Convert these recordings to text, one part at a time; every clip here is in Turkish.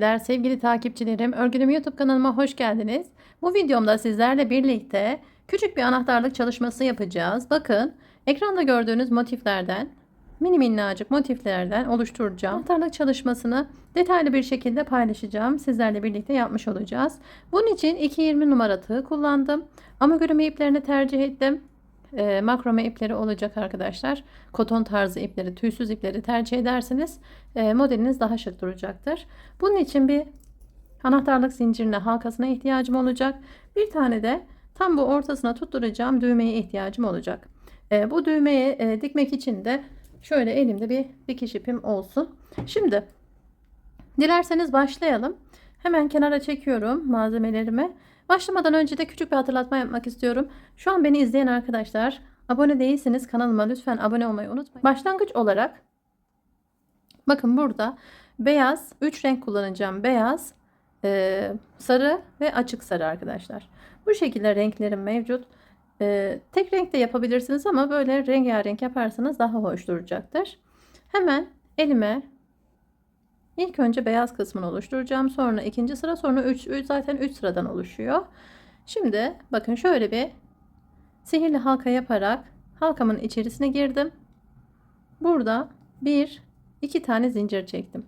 sevgiler sevgili takipçilerim. Örgülüm YouTube kanalıma hoş geldiniz. Bu videomda sizlerle birlikte küçük bir anahtarlık çalışması yapacağız. Bakın ekranda gördüğünüz motiflerden mini minnacık motiflerden oluşturacağım. Anahtarlık çalışmasını detaylı bir şekilde paylaşacağım. Sizlerle birlikte yapmış olacağız. Bunun için 220 numara tığ kullandım. Amigurumi iplerini tercih ettim. Makrome ipleri olacak arkadaşlar. Koton tarzı ipleri, tüysüz ipleri tercih ederseniz modeliniz daha şık duracaktır. Bunun için bir anahtarlık zincirine, halkasına ihtiyacım olacak. Bir tane de tam bu ortasına tutturacağım düğmeye ihtiyacım olacak. Bu düğmeye dikmek için de şöyle elimde bir dikiş ipim olsun. Şimdi dilerseniz başlayalım. Hemen kenara çekiyorum malzemelerimi. Başlamadan önce de küçük bir hatırlatma yapmak istiyorum. Şu an beni izleyen arkadaşlar, abone değilseniz kanalıma lütfen abone olmayı unutmayın. Başlangıç olarak bakın burada beyaz 3 renk kullanacağım. Beyaz, sarı ve açık sarı arkadaşlar. Bu şekilde renklerim mevcut. Tek renk de yapabilirsiniz ama böyle rengarenk yaparsanız daha hoş duracaktır. Hemen elime İlk önce beyaz kısmını oluşturacağım. Sonra ikinci sıra, sonra 3 zaten 3 sıradan oluşuyor. Şimdi bakın şöyle bir sihirli halka yaparak halkamın içerisine girdim. Burada 2 tane zincir çektim.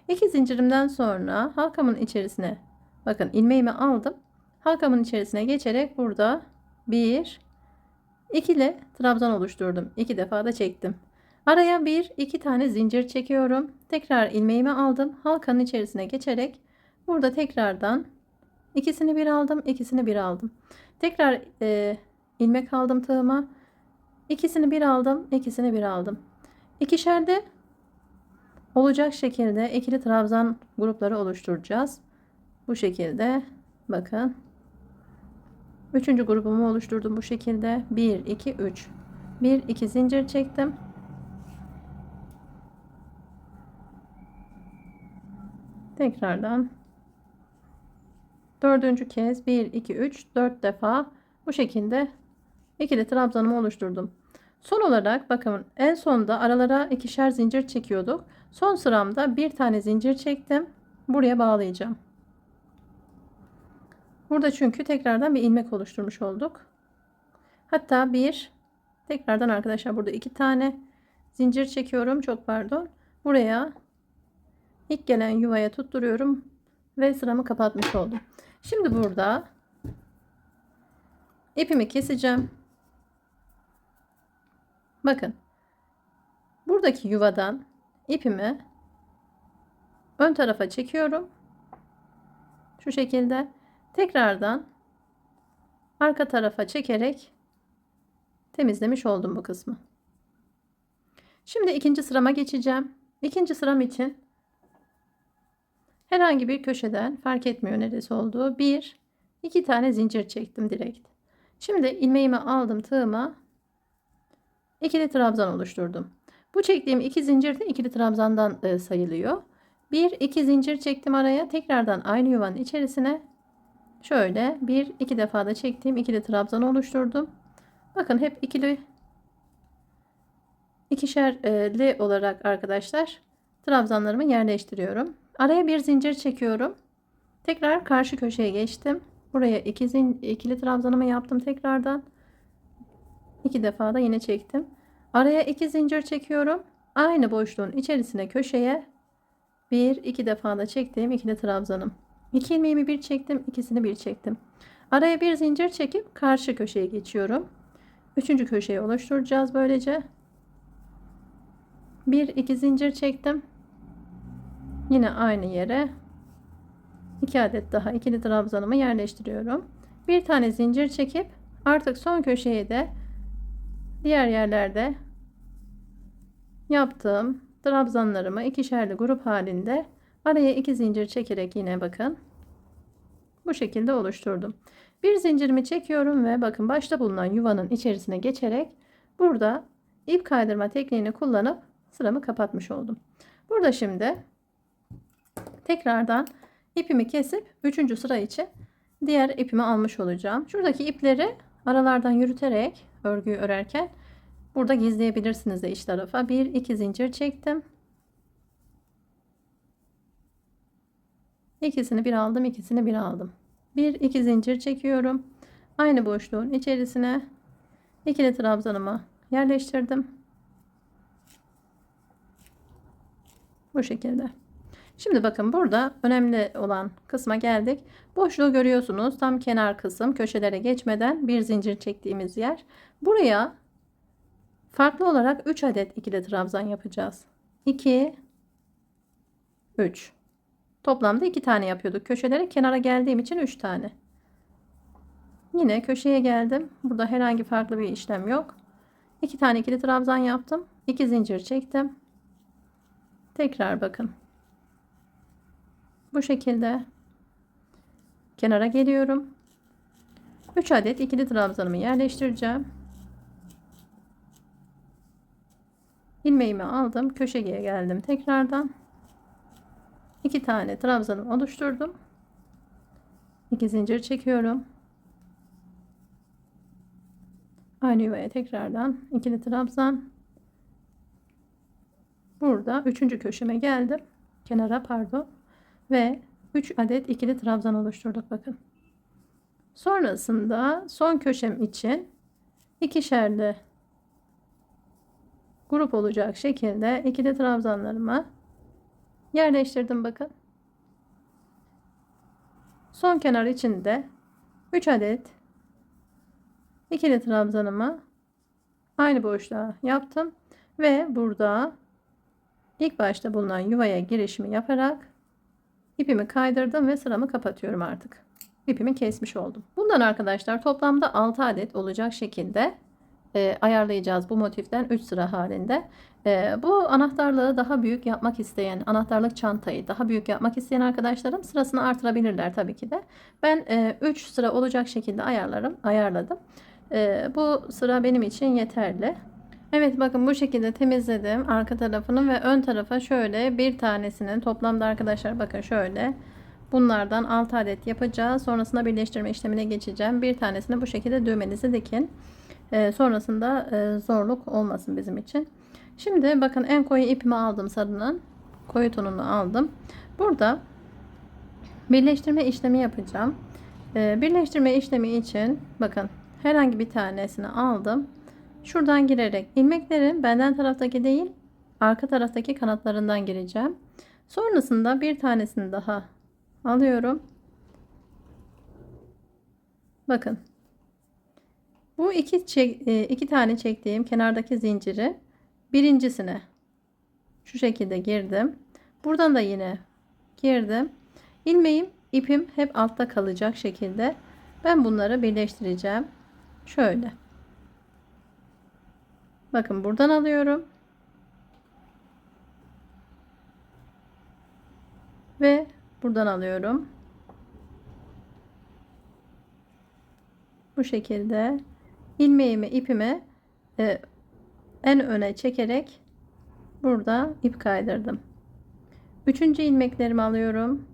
2 zincirimden sonra halkamın içerisine bakın ilmeğimi aldım. Halkamın içerisine geçerek burada 2 ile trabzan oluşturdum. 2 defa da çektim. Araya 2 tane zincir çekiyorum. Tekrar ilmeğimi aldım. Halkanın içerisine geçerek burada tekrardan ikisini bir aldım, ikisini bir aldım. Tekrar ilmek aldım tığıma. İkisini bir aldım, ikisini bir aldım. İkişerde olacak şekilde ikili trabzan grupları oluşturacağız. Bu şekilde bakın. Üçüncü grubumu oluşturdum bu şekilde. 1 2 3. 1 2 zincir çektim. Tekrardan dördüncü kez 1 2 3 4 defa bu şekilde ikili trabzanımı oluşturdum. Son olarak bakın en sonda aralara ikişer zincir çekiyorduk. Son sıramda bir tane zincir çektim. Buraya bağlayacağım. Burada çünkü tekrardan bir ilmek oluşturmuş olduk. Hatta tekrardan arkadaşlar burada 2 tane zincir çekiyorum. Çok pardon. Buraya İlk gelen yuvaya tutturuyorum ve sıramı kapatmış oldum. Şimdi burada ipimi keseceğim. Bakın. Buradaki yuvadan ipimi ön tarafa çekiyorum. Şu şekilde tekrardan arka tarafa çekerek temizlemiş oldum bu kısmı. Şimdi ikinci sırama geçeceğim. İkinci sıram için herhangi bir köşeden fark etmiyor neresi olduğu 2 tane zincir çektim direkt. Şimdi ilmeğimi aldım tığıma ikili trabzan oluşturdum. Bu çektiğim 2 zincir de ikili trabzandan sayılıyor. 2 zincir çektim araya tekrardan aynı yuvanın içerisine şöyle 2 defa da çektiğim ikili trabzan oluşturdum. Bakın hep ikişerli olarak arkadaşlar trabzanlarımı yerleştiriyorum. Araya bir zincir çekiyorum. Tekrar karşı köşeye geçtim. Buraya ikili trabzanımı yaptım tekrardan. 2 defa da yine çektim. Araya 2 zincir çekiyorum. Aynı boşluğun içerisine köşeye 2 defa da çektiğim ikili trabzanım. 2 ilmeğimi bir çektim, ikisini bir çektim. Araya bir zincir çekip karşı köşeye geçiyorum. Üçüncü köşeyi oluşturacağız böylece. 2 zincir çektim. Yine aynı yere 2 adet daha ikili trabzanımı yerleştiriyorum. Bir tane zincir çekip artık son köşeye de diğer yerlerde yaptığım trabzanlarımı ikişerli grup halinde araya 2 zincir çekerek yine bakın bu şekilde oluşturdum. Bir zincirimi çekiyorum ve bakın başta bulunan yuvanın içerisine geçerek burada ip kaydırma tekniğini kullanıp sıramı kapatmış oldum. Burada şimdi tekrardan ipimi kesip 3. sıra için diğer ipimi almış olacağım. Şuradaki ipleri aralardan yürüterek örgüyü örerken burada gizleyebilirsiniz de iç tarafa. 2 zincir çektim. İkisini bir aldım, ikisini bir aldım. Bir iki zincir çekiyorum. Aynı boşluğun içerisine ikili trabzanımı yerleştirdim. Bu şekilde. Şimdi bakın burada önemli olan kısma geldik. Boşluğu görüyorsunuz. Tam kenar kısım, köşelere geçmeden bir zincir çektiğimiz yer. Buraya farklı olarak 3 adet ikili trabzan yapacağız. 2 3. Toplamda 2 tane yapıyorduk. Köşelere kenara geldiğim için 3 tane. Yine köşeye geldim. Burada herhangi farklı bir işlem yok. 2 tane ikili trabzan yaptım. 2 zincir çektim. Tekrar bakın. Bu şekilde kenara geliyorum. 3 adet ikili trabzanımı yerleştireceğim. İlmeğimi aldım. Köşeye geldim tekrardan. 2 tane trabzanımı oluşturdum. 2 zincir çekiyorum. Aynı yuvaya tekrardan ikili trabzan. Burada 3. köşeme geldim. Kenara pardon. Ve 3 adet ikili trabzan oluşturduk bakın. Sonrasında son köşem için ikişerli grup olacak şekilde ikili trabzanlarımı yerleştirdim bakın. Son kenar için de 3 adet ikili trabzanımı aynı boşluğa yaptım ve burada ilk başta bulunan yuvaya girişimi yaparak ipimi kaydırdım ve sıramı kapatıyorum artık. İpimi kesmiş oldum. Bundan arkadaşlar toplamda 6 adet olacak şekilde ayarlayacağız bu motiften 3 sıra halinde. Bu anahtarlığı daha büyük yapmak isteyen, anahtarlık çantayı daha büyük yapmak isteyen arkadaşlarım sırasını artırabilirler tabii ki de. Ben 3 sıra olacak şekilde ayarladım. Bu sıra benim için yeterli. Evet bakın bu şekilde temizledim arka tarafını ve ön tarafa şöyle bir tanesinin toplamda arkadaşlar bakın şöyle bunlardan 6 adet yapacağız. Sonrasında birleştirme işlemine geçeceğim. Bir tanesini bu şekilde düğmenizi dikin. Sonrasında zorluk olmasın bizim için. Şimdi bakın en koyu ipimi aldım, sarının koyu tonunu aldım. Burada birleştirme işlemi yapacağım. Birleştirme işlemi için bakın herhangi bir tanesini aldım. Şuradan girerek ilmeklerin benden taraftaki değil arka taraftaki kanatlarından gireceğim. Sonrasında bir tanesini daha alıyorum. Bakın. Bu iki tane çektiğim kenardaki zinciri birincisine şu şekilde girdim. Buradan da yine girdim. İlmeğim, ipim hep altta kalacak şekilde ben bunları birleştireceğim. Şöyle. Bakın buradan alıyorum. Ve buradan alıyorum. Bu şekilde ilmeğimi ipime en öne çekerek burada ip kaydırdım. 3. ilmeklerimi alıyorum.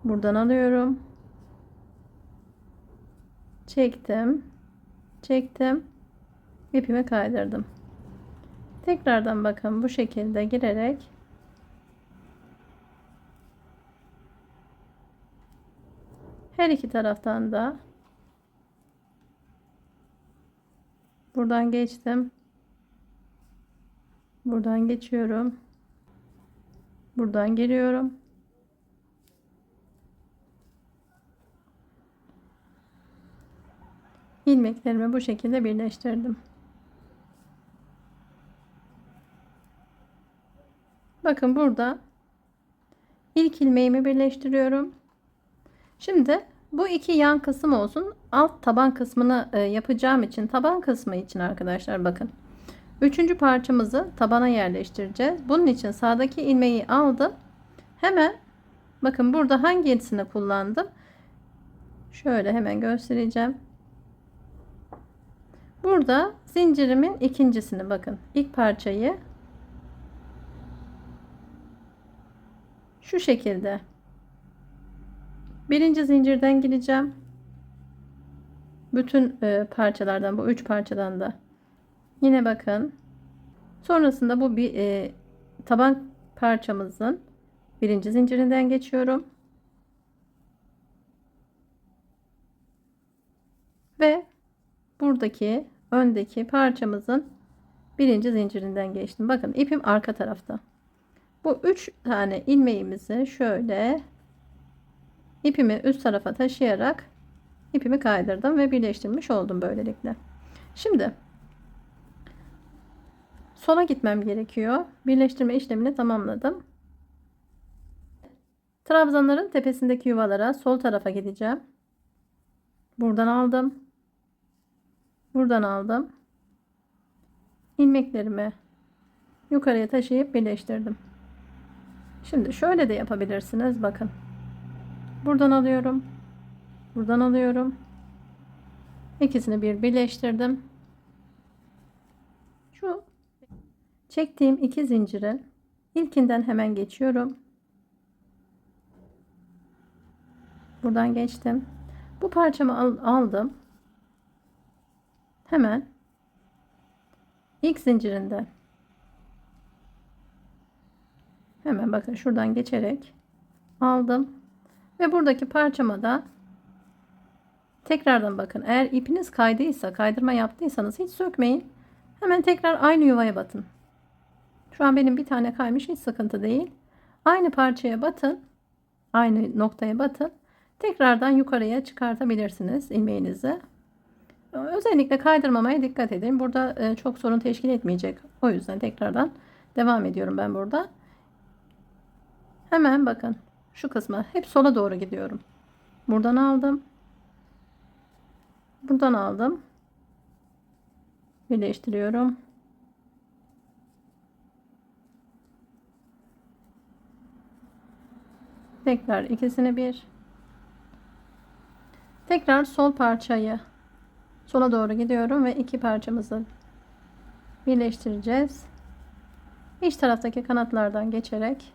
Buradan alıyorum. Çektim. Çektim. İpimi kaydırdım. Tekrardan bakın bu şekilde girerek her iki taraftan da buradan geçtim. Buradan geçiyorum. Buradan giriyorum. İlmeklerimi bu şekilde birleştirdim. Bakın burada ilk ilmeğimi birleştiriyorum. Şimdi bu iki yan kısım olsun. Alt taban kısmını yapacağım için taban kısmı için arkadaşlar bakın. 3. parçamızı tabana yerleştireceğiz. Bunun için sağdaki ilmeği aldım. Hemen bakın burada hangisini kullandım? Şöyle hemen göstereceğim. Burada zincirimin ikincisini bakın. İlk parçayı şu şekilde birinci zincirden gideceğim. Bütün parçalardan bu 3 parçadan da yine bakın. Sonrasında bu bir taban parçamızın Birinci zincirinden geçiyorum. Ve buradaki öndeki parçamızın birinci zincirinden geçtim. Bakın ipim arka tarafta. Bu 3 tane ilmeğimizi şöyle ipimi üst tarafa taşıyarak ipimi kaydırdım ve birleştirmiş oldum böylelikle. Şimdi sola gitmem gerekiyor. Birleştirme işlemini tamamladım. Trabzanların tepesindeki yuvalara sol tarafa gideceğim. Buradan aldım. Buradan aldım. İlmeklerimi yukarıya taşıyıp birleştirdim. Şimdi şöyle de yapabilirsiniz. Bakın. Buradan alıyorum. Buradan alıyorum. İkisini bir birleştirdim. Şu çektiğim iki zincirin ilkinden hemen geçiyorum. Buradan geçtim. Bu parçamı aldım. Hemen ilk zincirinden hemen bakın şuradan geçerek aldım ve buradaki parçama da tekrardan bakın, eğer ipiniz kaydıysa, kaydırma yaptıysanız hiç sökmeyin, hemen tekrar aynı yuvaya batın. Şu an benim bir tane kaymış, hiç sıkıntı değil. Aynı parçaya batın, aynı noktaya batın, tekrardan yukarıya çıkartabilirsiniz ilmeğinizi. Özellikle kaydırmamaya dikkat edin. Burada çok sorun teşkil etmeyecek. O yüzden tekrardan devam ediyorum ben burada. Hemen bakın şu kısma hep sola doğru gidiyorum. Buradan aldım. Buradan aldım. Birleştiriyorum. Tekrar ikisini bir. Tekrar sol parçayı sola doğru gidiyorum ve iki parçamızı birleştireceğiz. İç taraftaki kanatlardan geçerek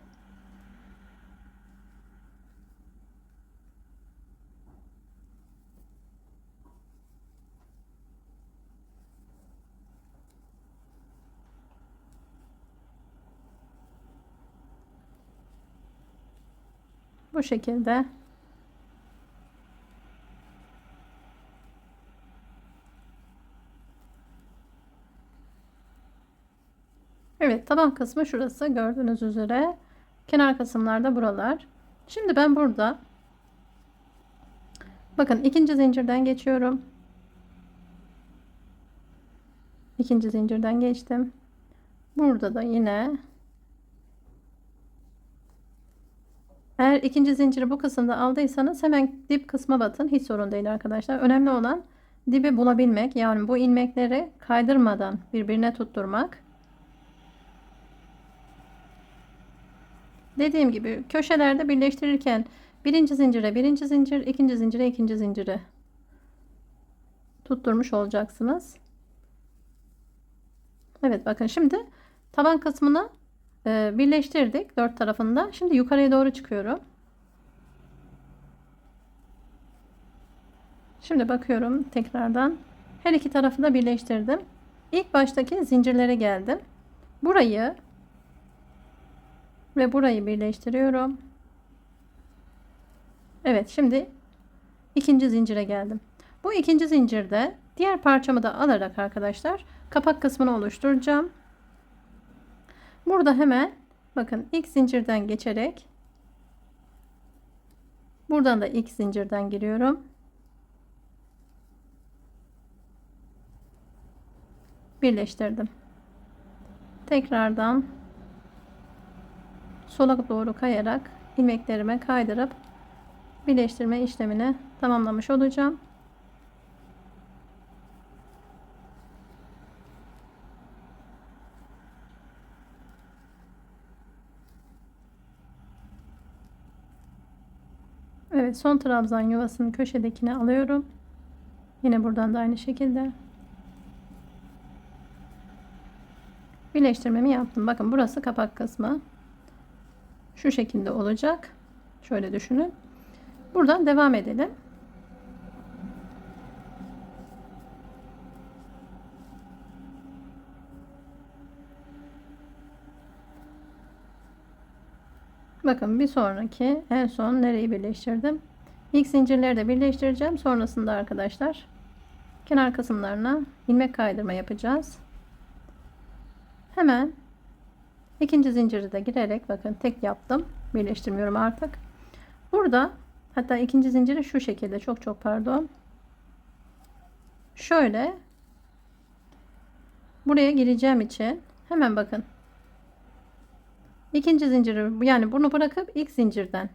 bu şekilde evet, taban kısmı şurası, gördüğünüz üzere. Kenar kısımlarda buralar. Şimdi ben burada bakın ikinci zincirden geçiyorum. İkinci zincirden geçtim. Burada da yine, eğer ikinci zinciri bu kısımda aldıysanız hemen dip kısma batın. Hiç sorun değil arkadaşlar. Önemli olan dibi bulabilmek. Yani bu ilmekleri kaydırmadan birbirine tutturmak. Dediğim gibi köşelerde birleştirirken birinci zincire birinci zincir, ikinci zincire ikinci zinciri tutturmuş olacaksınız. Evet, bakın şimdi taban kısmını birleştirdik dört tarafında. Şimdi yukarıya doğru çıkıyorum. Şimdi bakıyorum tekrardan. Her iki tarafı da birleştirdim. İlk baştaki zincirlere geldim. Burayı ve burayı birleştiriyorum. Evet, şimdi ikinci zincire geldim. Bu ikinci zincirde diğer parçamı da alarak arkadaşlar kapak kısmını oluşturacağım. Burada hemen bakın ilk zincirden geçerek buradan da ilk zincirden giriyorum. Birleştirdim. Tekrardan sola doğru kayarak ilmeklerime kaydırıp birleştirme işlemini tamamlamış olacağım. Evet, son trabzan yuvasının köşedekini alıyorum. Yine buradan da aynı şekilde birleştirmemi yaptım. Bakın burası kapak kısmı. Şu şekilde olacak. Şöyle düşünün. Buradan devam edelim. Bakın bir sonraki en son nereyi birleştirdim? İlk zincirleri de birleştireceğim. Sonrasında arkadaşlar kenar kısımlarına ilmek kaydırma yapacağız. Hemen ikinci zinciri de girerek bakın tek yaptım. Birleştirmiyorum artık. Burada hatta ikinci zinciri şu şekilde çok pardon. Şöyle buraya gireceğim için hemen bakın. İkinci zinciri yani bunu bırakıp ilk zincirden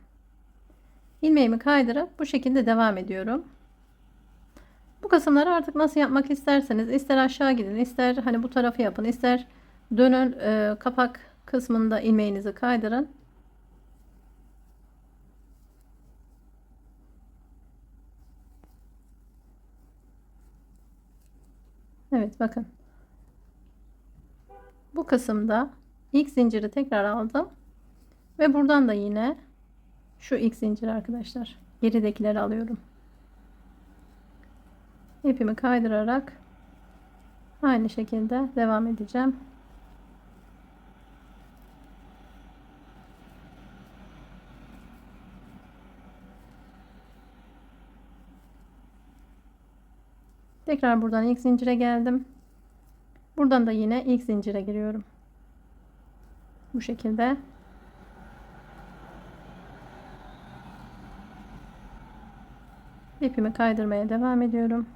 ilmeğimi kaydırıp bu şekilde devam ediyorum. Bu kısımları artık nasıl yapmak isterseniz, ister aşağı gidin, ister hani bu tarafı yapın, ister dönün kapak kısmında ilmeğinizi kaydırın. Evet bakın. Bu kısımda ilk zinciri tekrar aldım. Ve buradan da yine şu ilk zincir arkadaşlar. Geridekileri alıyorum. İpimi kaydırarak aynı şekilde devam edeceğim. Tekrar buradan ilk zincire geldim. Buradan da yine ilk zincire giriyorum. Bu şekilde. İpimi kaydırmaya devam ediyorum.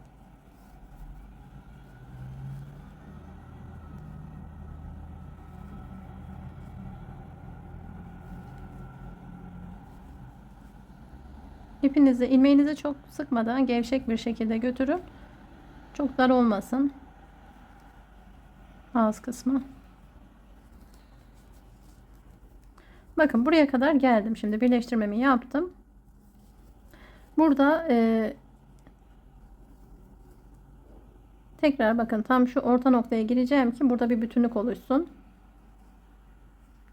İpinizi, ilmeğinizi çok sıkmadan gevşek bir şekilde götürün. Çok dar olmasın. Ağız kısmı. Bakın buraya kadar geldim. Şimdi birleştirmemi yaptım. Burada tekrar bakın tam şu orta noktaya gireceğim ki burada bir bütünlük oluşsun.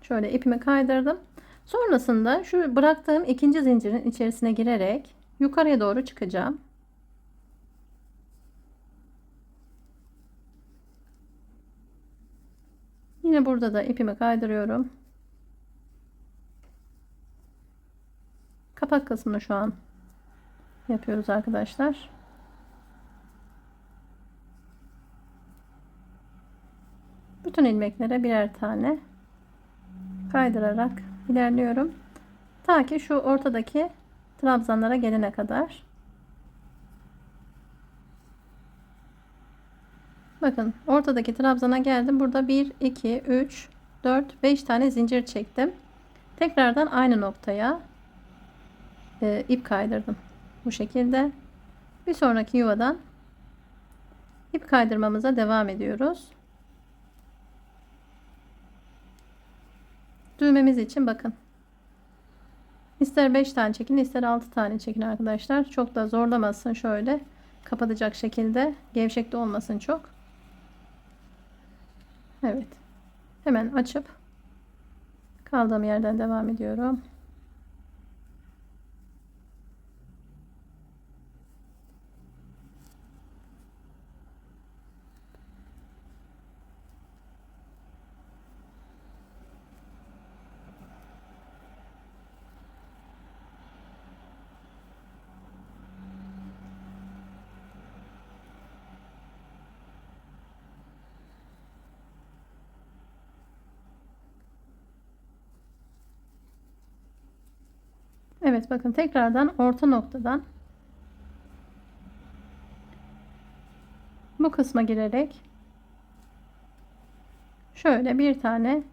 Şöyle ipimi kaydırdım. Sonrasında şu bıraktığım ikinci zincirin içerisine girerek yukarıya doğru çıkacağım. Yine burada da ipimi kaydırıyorum. Kapak kısmını şu an yapıyoruz arkadaşlar. Bütün ilmeklere birer tane kaydırarak ilerliyorum. Ta ki şu ortadaki trabzanlara gelene kadar. Bakın ortadaki trabzana geldim. Burada 1, 2, 3, 4, 5 tane zincir çektim. Tekrardan aynı noktaya ip kaydırdım. Bu şekilde. Bir sonraki yuvadan ip kaydırmamıza devam ediyoruz. Düğmemiz için bakın. İster 5 tane çekin, ister 6 tane çekin arkadaşlar. Çok da zorlamasın, şöyle kapatacak şekilde, gevşek de olmasın çok. Evet. Hemen açıp kaldığım yerden devam ediyorum. Evet bakın tekrardan orta noktadan bu kısma girerek şöyle bir tane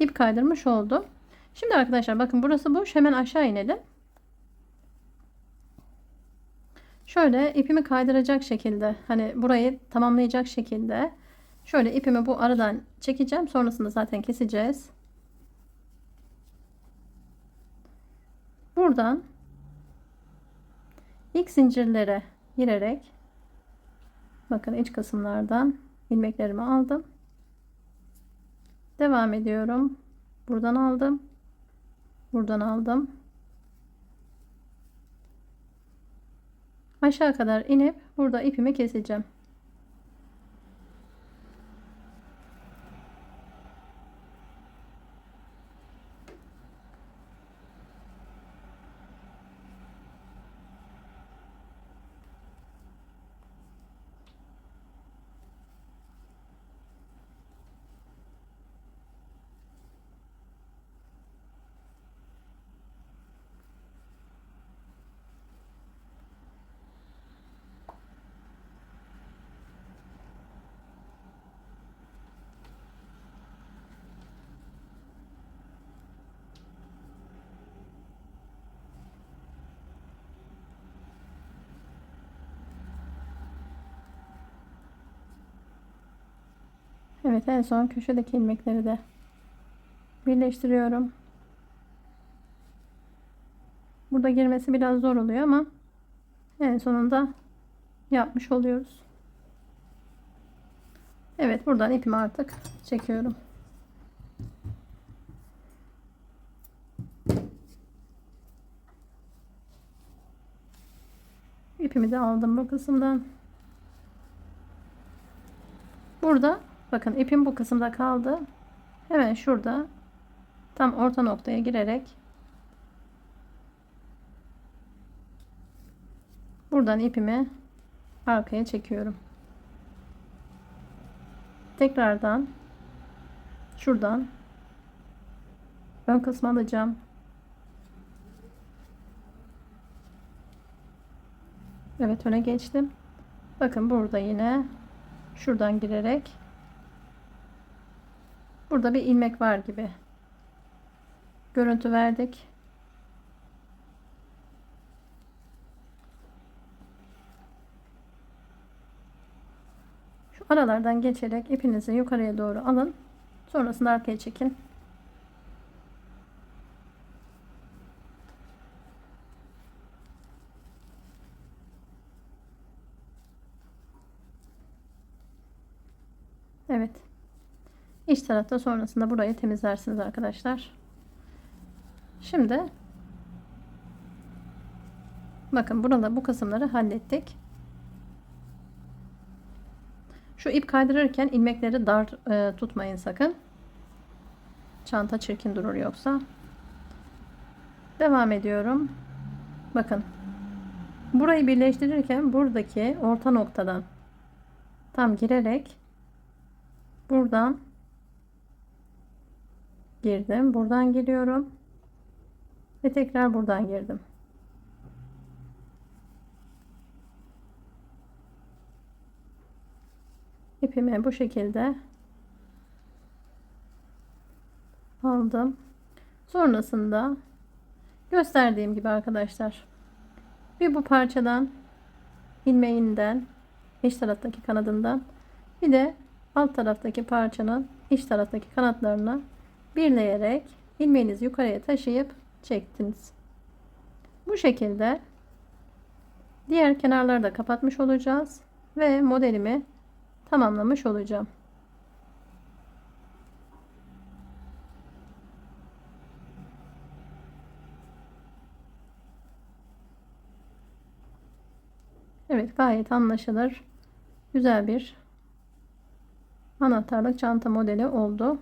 ip kaydırmış oldum. Şimdi arkadaşlar bakın burası boş, hemen aşağı inelim. Şöyle ipimi kaydıracak şekilde, hani burayı tamamlayacak şekilde şöyle ipimi bu aradan çekeceğim. Sonrasında zaten keseceğiz. Buradan ilk zincirlere girerek bakın iç kısımlardan ilmeklerimi aldım. Devam ediyorum. Buradan aldım. Buradan aldım. Aşağı kadar inip burada ipimi keseceğim. Evet, en son köşedeki ilmekleri de birleştiriyorum. Burada girmesi biraz zor oluyor ama en sonunda yapmış oluyoruz. Evet, buradan ipimi artık çekiyorum. İpimi de aldım bu kısımdan. Burada bakın ipim bu kısımda kaldı. Hemen şurada tam orta noktaya girerek buradan ipimi arkaya çekiyorum. Tekrardan şuradan ön kısmı alacağım. Evet, öne geçtim. Bakın burada yine şuradan girerek burada bir ilmek var gibi görüntü verdik. Şu aralardan geçerek ipinizi yukarıya doğru alın. Sonrasında arkaya çekin. Evet. İç tarafta sonrasında burayı temizlersiniz arkadaşlar. Şimdi bakın burada bu kısımları hallettik. Şu ip kaydırırken ilmekleri dar tutmayın sakın. Çanta çirkin durur yoksa. Devam ediyorum. Bakın. Burayı birleştirirken buradaki orta noktadan tam girerek buradan girdim. Buradan giriyorum. Ve tekrar buradan girdim. İpimi bu şekilde aldım. Sonrasında gösterdiğim gibi arkadaşlar bir bu parçadan ilmeğinden iç taraftaki kanadından bir de alt taraftaki parçanın iç taraftaki kanatlarını birleyerek ilmeğinizi yukarıya taşıyıp çektiniz. Bu şekilde diğer kenarları da kapatmış olacağız ve modelimi tamamlamış olacağım. Evet, gayet anlaşılır. Güzel bir anahtarlık çanta modeli oldu.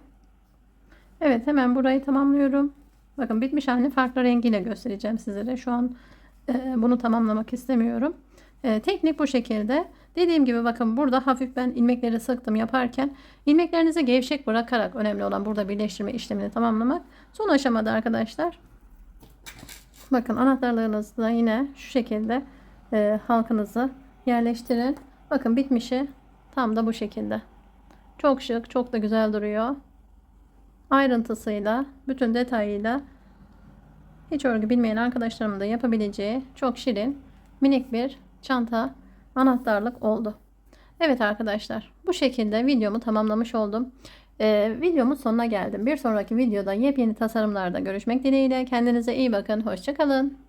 Evet, hemen burayı tamamlıyorum. Bakın bitmiş halini farklı rengiyle göstereceğim sizlere. Şu an bunu tamamlamak istemiyorum. Teknik bu şekilde. Dediğim gibi bakın burada hafif ben ilmekleri sıktım yaparken. İlmeklerinizi gevşek bırakarak, önemli olan burada birleştirme işlemini tamamlamak. Son aşamada arkadaşlar. Bakın anahtarlarınızı da yine şu şekilde halkınızı yerleştirin. Bakın bitmişi tam da bu şekilde. Çok şık, çok da güzel duruyor. Ayrıntısıyla, bütün detayıyla hiç örgü bilmeyen arkadaşlarımın da yapabileceği çok şirin, minik bir çanta anahtarlık oldu. Evet arkadaşlar, bu şekilde videomu tamamlamış oldum. Videomun sonuna geldim. Bir sonraki videoda yepyeni tasarımlarda görüşmek dileğiyle. Kendinize iyi bakın. Hoşça kalın.